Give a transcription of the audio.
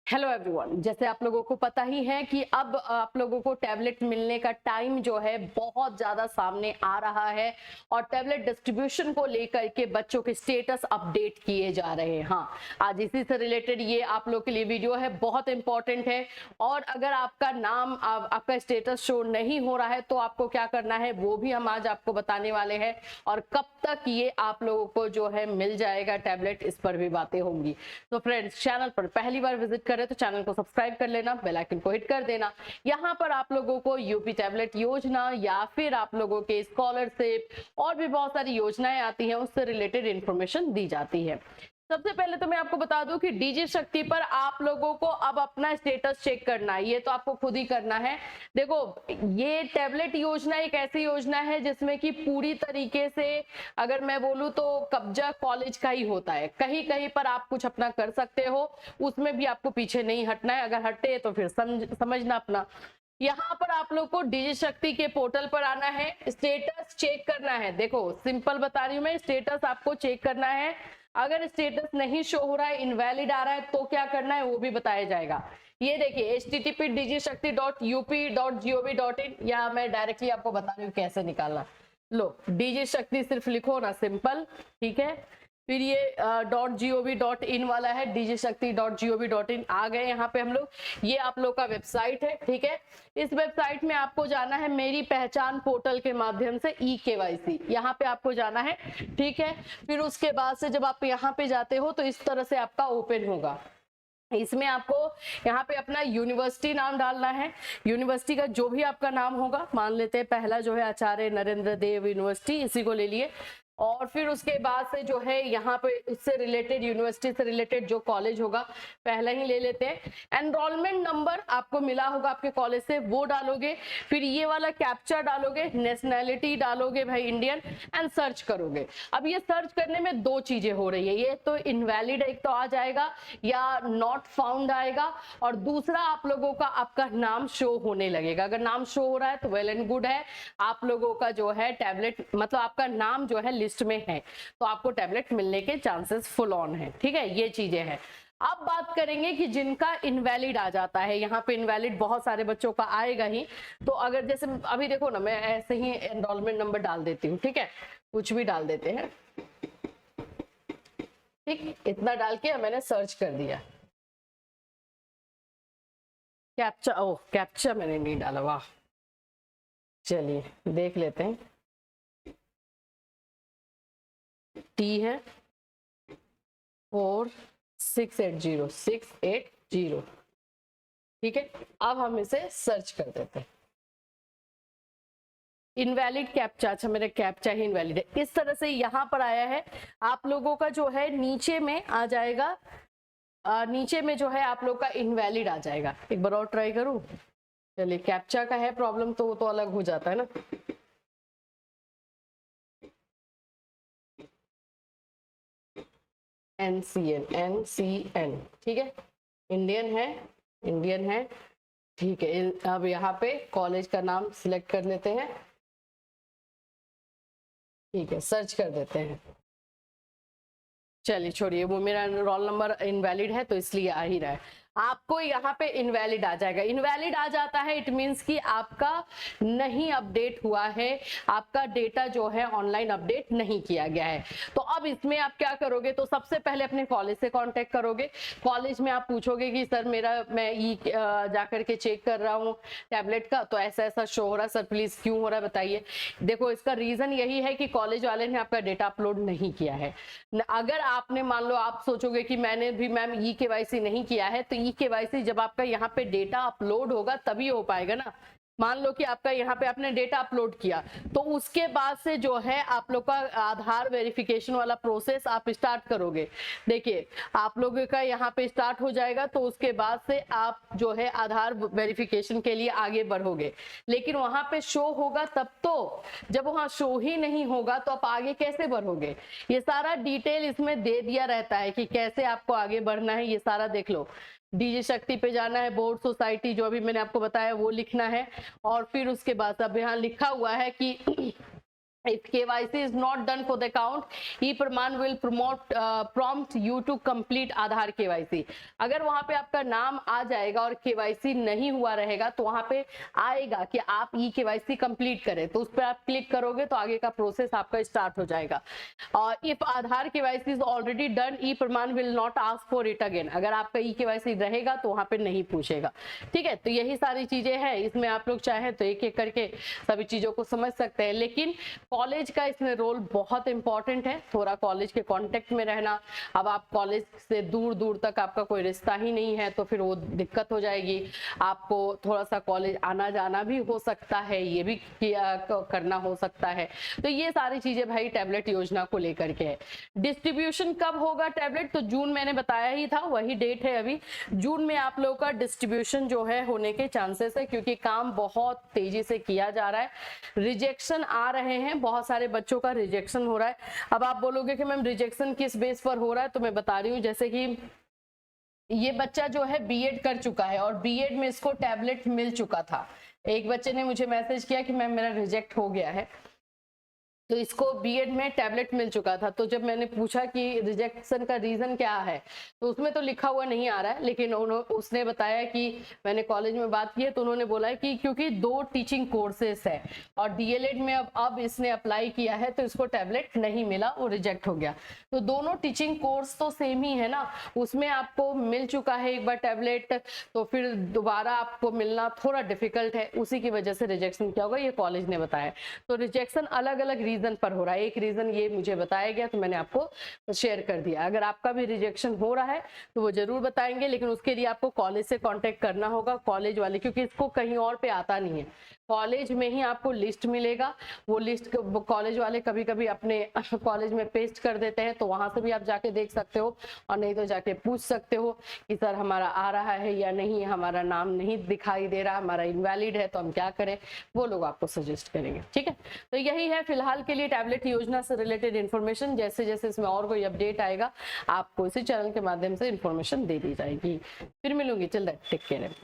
Hello everyone, जैसे आप लोगों को पता ही है कि अब आप लोगों को टैबलेट मिलने का टाइम जो है बहुत ज्यादा सामने आ रहा है और टैबलेट डिस्ट्रीब्यूशन को लेकर के बच्चों के स्टेटस अपडेट किए जा रहे हैं। हाँ, आज इसी से रिलेटेड ये आप लोग के लिए वीडियो है, बहुत इंपॉर्टेंट है। और अगर आपका नाम आपका स्टेटस शो नहीं हो रहा है तो आपको क्या करना है वो भी हम आज आपको बताने वाले हैं, और कब तक ये आप लोगों को जो है मिल जाएगा टैबलेट, इस पर भी बातें होंगी। तो फ्रेंड्स, चैनल पर पहली बार विजिट करें तो चैनल को सब्सक्राइब कर लेना, बेल आइकन को हिट कर देना। यहाँ पर आप लोगों को यूपी टैबलेट योजना या फिर आप लोगों के स्कॉलरशिप और भी बहुत सारी योजनाएं आती हैं, उससे रिलेटेड इंफॉर्मेशन दी जाती है। सबसे पहले तो मैं आपको बता दूं कि डीजी शक्ति पर आप लोगों को अब अपना स्टेटस चेक करना है, ये तो आपको खुद ही करना है। देखो, ये टैबलेट योजना एक ऐसी योजना है जिसमें कि पूरी तरीके से अगर मैं बोलूं तो कब्जा कॉलेज का ही होता है। कहीं कहीं पर आप कुछ अपना कर सकते हो, उसमें भी आपको पीछे नहीं हटना है। अगर हटे तो फिर समझना अपना। यहाँ पर आप लोग को डीजी शक्ति के पोर्टल पर आना है, स्टेटस चेक करना है। देखो, सिंपल बता रही हूँ मैं, स्टेटस आपको चेक करना है। अगर स्टेटस नहीं शो हो रहा है, इनवैलिड आ रहा है, तो क्या करना है वो भी बताया जाएगा। ये देखिए http://digishakti.up.gov.in, या मैं डायरेक्टली आपको बता रही हूँ कैसे निकालना। लो, डीजी शक्ति सिर्फ लिखो ना, सिंपल, ठीक है। फिर ये .gov.in वाला है, dgshakti.gov.in। आ गए यहाँ पे हम लोग, ये आप लोग का वेबसाइट है, ठीक है। इस वेबसाइट में आपको जाना है मेरी पहचान पोर्टल के माध्यम से, EKYC, यहाँ पे आपको जाना है, ठीक है। फिर उसके बाद से जब आप यहाँ पे जाते हो तो इस तरह से आपका ओपन होगा। इसमें आपको यहाँ पे अपना यूनिवर्सिटी नाम डालना है। यूनिवर्सिटी का जो भी आपका नाम होगा, मान लेते हैं पहला जो है आचार्य नरेंद्र देव यूनिवर्सिटी, इसी को ले लिए। और फिर उसके बाद से जो है यहाँ पे उससे रिलेटेड, यूनिवर्सिटी से रिलेटेड जो कॉलेज होगा पहला ही ले लेते हैं। एनरोलमेंट नंबर आपको मिला होगा आपके कॉलेज से, वो डालोगे। फिर ये वाला कैप्चा डालोगे, नेशनैलिटी डालोगे भाई इंडियन, एंड सर्च करोगे। अब ये सर्च करने में दो चीजें हो रही है, ये तो इनवैलिड एक तो आ जाएगा या नॉट फाउंड आएगा, और दूसरा आप लोगों का आपका नाम शो होने लगेगा। अगर नाम शो हो रहा है तो वेल एंड गुड है, आप लोगों का जो है टैबलेट, मतलब आपका नाम जो है लिस्ट में है, तो आपको टैबलेट मिलने के चांसेस फुल ऑन है, ठीक है। ये चीजें हैं। अब बात करेंगे कि जिनका इनवैलिड आ जाता है, यहाँ पे इनवैलिड बहुत सारे बच्चों का आएगा ही। तो अगर जैसे अभी देखो ना, मैं ऐसे ही एनरोलमेंट नंबर डाल देती हूँ, ठीक है, कुछ भी डाल देते हैं, ठीक, इतना डाल के मैंने सर्च कर दिया। कैप्चा, ओह कैप्चा मैंने नहीं डाला, वाह। चलिए देख लेते हैं। टी है 4680 ठीक है। अब हम इसे सर्च कर देते हैं। इनवैलिड कैप्चा, अच्छा मेरा कैप्चा ही इनवैलिड है, इस तरह से यहाँ पर आया है। आप लोगों का जो है नीचे में आ जाएगा, नीचे में जो है आप लोग का इनवैलिड आ जाएगा। एक बार और ट्राई करूं। चलिए, कैप्चा का है प्रॉब्लम तो वो तो अलग हो जाता है ना। NCN, ठीक है, इंडियन है, इंडियन है, ठीक है। अब यहाँ पे कॉलेज का नाम सिलेक्ट कर लेते हैं, ठीक है, सर्च कर देते हैं। चलिए छोड़िए, वो मेरा रोल नंबर इनवैलिड है तो इसलिए आ ही रहा है। आपको यहाँ पे इनवैलिड आ जाएगा। इनवैलिड आ जाता है, इट मींस कि आपका नहीं अपडेट हुआ है, आपका डेटा जो है ऑनलाइन अपडेट नहीं किया गया है। तो अब इसमें आप क्या करोगे, तो सबसे पहले अपने कॉलेज से कांटेक्ट करोगे। कॉलेज में आप पूछोगे कि सर मैं जाकर के चेक कर रहा हूँ टैबलेट का, तो ऐसा ऐसा शो हो रहा है, सर प्लीज क्यों हो रहा है बताइए। देखो, इसका रीजन यही है कि कॉलेज वाले ने आपका डेटा अपलोड नहीं किया है। अगर आपने, मान लो आप सोचोगे कि मैंने भी मैम EKYC नहीं किया है, तो EKYC जब आपका यहाँ पे डेटा अपलोड होगा तभी हो पाएगा ना। मान लो कि आपका यहाँ पे आपने डेटा अपलोड किया, तो उसके बाद से जो है आप लोग का आधार वेरिफिकेशन वाला प्रोसेस आप स्टार्ट करोगे। देखिए, आप लोगों का यहाँ पे स्टार्ट हो जाएगा, तो उसके बाद से आप जो है आधार वेरिफिकेशन के लिए आगे बढ़ोगे। लेकिन वहां पे शो होगा तब तो, जब वहां शो ही नहीं होगा तो आप आगे कैसे बढ़ोगे। ये सारा डिटेल इसमें दे दिया रहता है कि कैसे आपको आगे बढ़ना है, ये सारा देख लो। डीजी शक्ति पे जाना है, बोर्ड सोसाइटी जो अभी मैंने आपको बताया वो लिखना है, और फिर उसके बाद अब यहाँ लिखा हुआ है कि If KYC is not done for the account, e-प्रमाण will prompt you to complete Aadhaar KYC. अगर वहां पे आपका नाम आ जाएगा और KYC नहीं हुआ रहेगा तो वहां पे आएगा कि आप e-KYC कंप्लीट करें, तो उस पर आप क्लिक करोगे तो आगे का प्रोसेस आपका स्टार्ट हो जाएगा. और if Aadhaar KYC is already done, e-प्रमाण will not ask for it again. अगर आपका e-KYC रहेगा तो वहां पे नहीं पूछेगा. ठीक है, तो यही सारी चीजें हैं. इसमें आप लोग चाहे तो एक एक करके सभी चीजों को समझ सकते हैं, लेकिन कॉलेज का इसमें रोल बहुत इंपॉर्टेंट है. थोड़ा कॉलेज के कांटेक्ट में रहना. अब आप कॉलेज से दूर दूर तक आपका कोई रिश्ता ही नहीं है तो फिर वो दिक्कत हो जाएगी. आपको थोड़ा सा कॉलेज आना जाना भी हो सकता है, ये भी करना हो सकता है. तो ये सारी चीजें भाई टैबलेट योजना को लेकर के है. डिस्ट्रीब्यूशन कब होगा टैबलेट, तो जून मैंने बताया ही था, वही डेट है. अभी जून में आप लोगों का डिस्ट्रीब्यूशन जो है होने के चांसेस है, क्योंकि काम बहुत तेजी से किया जा रहा है. रिजेक्शन आ रहे हैं, बहुत सारे बच्चों का रिजेक्शन हो रहा है. अब आप बोलोगे कि मैम रिजेक्शन किस बेस पर हो रहा है, तो मैं बता रही हूँ. जैसे कि ये बच्चा जो है बीएड कर चुका है और बीएड में इसको टैबलेट मिल चुका था. एक बच्चे ने मुझे मैसेज किया कि मैम मेरा रिजेक्ट हो गया है, तो इसको बीएड में टैबलेट मिल चुका था. तो जब मैंने पूछा कि रिजेक्शन का रीजन क्या है, तो उसमें तो लिखा हुआ नहीं आ रहा है, लेकिन उसने बताया कि मैंने कॉलेज में बात की है तो उन्होंने बोला है कि क्योंकि 2 टीचिंग कोर्सेस है और डीएलएड में अब इसने अप्लाई किया है तो इसको टैबलेट नहीं मिला, वो रिजेक्ट हो गया. तो दोनों टीचिंग कोर्स तो सेम ही है ना, उसमें आपको मिल चुका है एक बार टैबलेट, तो फिर दोबारा आपको मिलना थोड़ा डिफिकल्ट है. उसी की वजह से रिजेक्शन क्या होगा, ये कॉलेज ने बताया. तो रिजेक्शन अलग अलग रीजन पर हो रहा है. एक रीजन ये मुझे बताया गया तो मैंने आपको शेयर कर दिया. अगर आपका भी रिजेक्शन हो रहा है तो वो जरूर बताएंगे, लेकिन उसके लिए आपको कॉलेज से कांटेक्ट करना होगा, कॉलेज वाले, क्योंकि इसको कहीं और पे आता नहीं है. कॉलेज में ही आपको लिस्ट मिलेगा. वो लिस्ट कॉलेज वाले कभी कभी अपने कॉलेज में पेस्ट कर देते हैं, तो वहां से भी आप जाके देख सकते हो, और नहीं तो जाके पूछ सकते हो कि सर हमारा आ रहा है या नहीं, हमारा नाम नहीं दिखाई दे रहा, हमारा इनवैलिड है, तो हम क्या करें. वो लोग आपको सजेस्ट करेंगे. ठीक है, तो यही है फिलहाल के लिए टैबलेट योजना से रिलेटेड इन्फॉर्मेशन. जैसे जैसे इसमें और कोई अपडेट आएगा आपको इसी चैनल के माध्यम से इन्फॉर्मेशन दे दी जाएगी. फिर मिलूंगी. चल टेक केयर.